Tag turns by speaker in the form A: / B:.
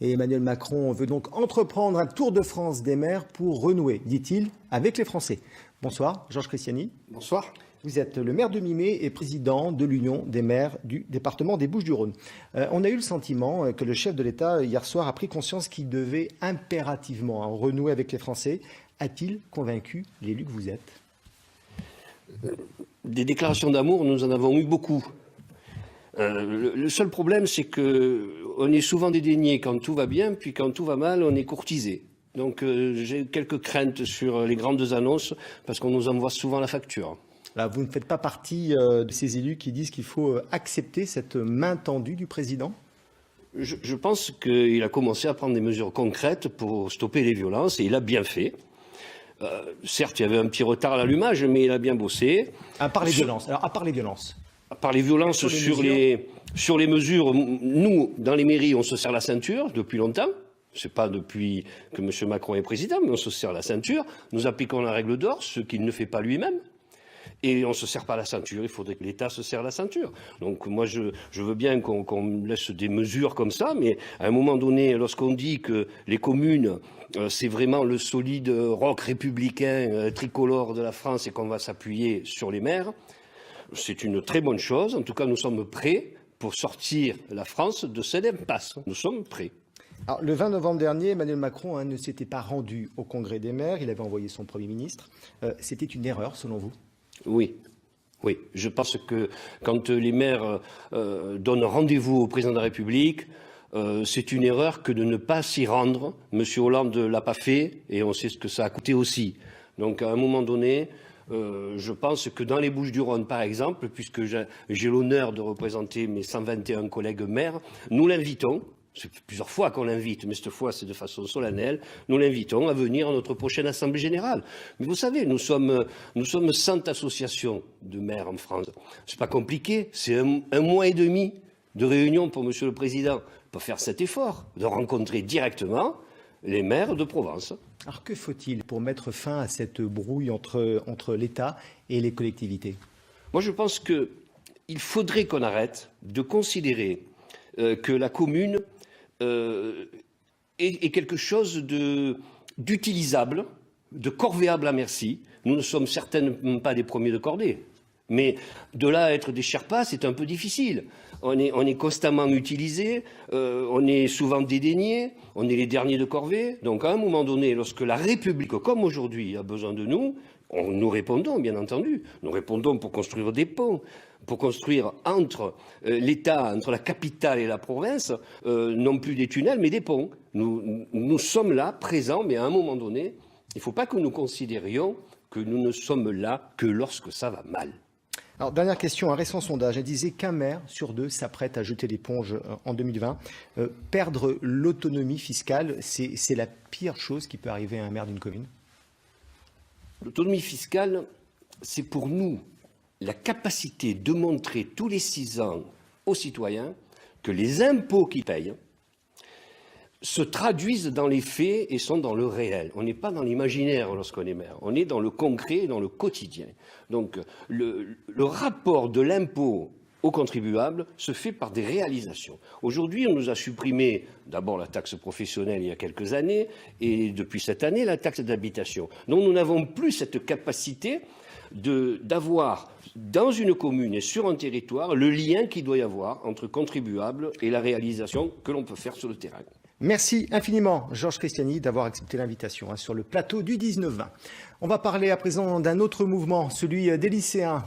A: Et Emmanuel Macron veut donc entreprendre un tour de France des maires pour renouer, dit-il, avec les Français. Bonsoir, Georges Christiani.
B: Bonsoir.
A: Vous êtes le maire de Mimé et président de l'Union des maires du département des Bouches-du-Rhône. On a eu le sentiment que le chef de l'État, hier soir, a pris conscience qu'il devait impérativement renouer avec les Français. A-t-il convaincu l'élu que vous êtes ?
B: Des déclarations d'amour, nous en avons eu beaucoup. Le seul problème, c'est qu'on est souvent dédaigné quand tout va bien, puis quand tout va mal, on est courtisé. Donc j'ai quelques craintes sur les grandes annonces, parce qu'on nous envoie souvent la facture.
A: Là, vous ne faites pas partie de ces élus qui disent qu'il faut accepter cette main tendue du président ?
B: Je pense qu'il a commencé à prendre des mesures concrètes pour stopper les violences, et il a bien fait. Certes, il y avait un petit retard à l'allumage, mais il a bien bossé.
A: À part les violences. Alors, à part les violences.
B: Par les violences sur les mesures, nous, dans les mairies, on se serre la ceinture depuis longtemps. Ce n'est pas depuis que M. Macron est président, mais on se serre la ceinture. Nous appliquons la règle d'or, ce qu'il ne fait pas lui-même. Et on ne se serre pas la ceinture, il faudrait que l'État se serre la ceinture. Donc moi, je veux bien qu'on laisse des mesures comme ça, mais à un moment donné, lorsqu'on dit que les communes, c'est vraiment le solide roc républicain tricolore de la France et qu'on va s'appuyer sur les maires, c'est une très bonne chose. En tout cas, nous sommes prêts pour sortir la France de cette impasse. Nous sommes prêts.
A: Alors, le 20 novembre dernier, Emmanuel Macron ne s'était pas rendu au congrès des maires. Il avait envoyé son Premier ministre. C'était une erreur, selon vous ?
B: Oui. Oui. Je pense que quand les maires donnent rendez-vous au président de la République, c'est une erreur que de ne pas s'y rendre. Monsieur Hollande ne l'a pas fait et on sait ce que ça a coûté aussi. Donc, à un moment donné, je pense que dans les Bouches-du-Rhône, par exemple, puisque j'ai l'honneur de représenter mes 121 collègues maires, nous l'invitons, c'est plusieurs fois qu'on l'invite, mais cette fois c'est de façon solennelle, nous l'invitons à venir à notre prochaine Assemblée générale. Mais vous savez, nous sommes 100 associations de maires en France. C'est pas compliqué, c'est un mois et demi de réunion pour Monsieur le Président pour faire cet effort, de rencontrer directement les maires de Provence.
A: Alors que faut-il pour mettre fin à cette brouille entre l'État et les collectivités ?
B: Moi, je pense qu'il faudrait qu'on arrête de considérer que la commune est quelque chose d'utilisable, de corvéable à merci. Nous ne sommes certainement pas les premiers de cordée. Mais de là à être des Sherpas, c'est un peu difficile. On est constamment utilisé, on est souvent dédaigné, on est les derniers de corvée. Donc à un moment donné, lorsque la République, comme aujourd'hui, a besoin de nous, nous répondons, bien entendu. Nous répondons pour construire des ponts, pour construire entre l'État, entre la capitale et la province, non plus des tunnels, mais des ponts. Nous sommes là, présents, mais à un moment donné, il ne faut pas que nous considérions que nous ne sommes là que lorsque ça va mal.
A: Alors, dernière question, un récent sondage disait qu'un maire sur deux s'apprête à jeter l'éponge en 2020. Perdre l'autonomie fiscale, c'est la pire chose qui peut arriver à un maire d'une commune ?
B: L'autonomie fiscale, c'est pour nous la capacité de montrer tous les 6 ans aux citoyens que les impôts qu'ils payent se traduisent dans les faits et sont dans le réel. On n'est pas dans l'imaginaire lorsqu'on est maire, on est dans le concret et dans le quotidien. Donc le rapport de l'impôt aux contribuables se fait par des réalisations. Aujourd'hui, on nous a supprimé d'abord la taxe professionnelle il y a quelques années et depuis cette année la taxe d'habitation. Donc nous n'avons plus cette capacité d'avoir dans une commune et sur un territoire le lien qu'il doit y avoir entre contribuables et la réalisation que l'on peut faire sur le terrain.
A: Merci infiniment, Georges Christiani, d'avoir accepté l'invitation sur le plateau du 19-20. On va parler à présent d'un autre mouvement, celui des lycéens.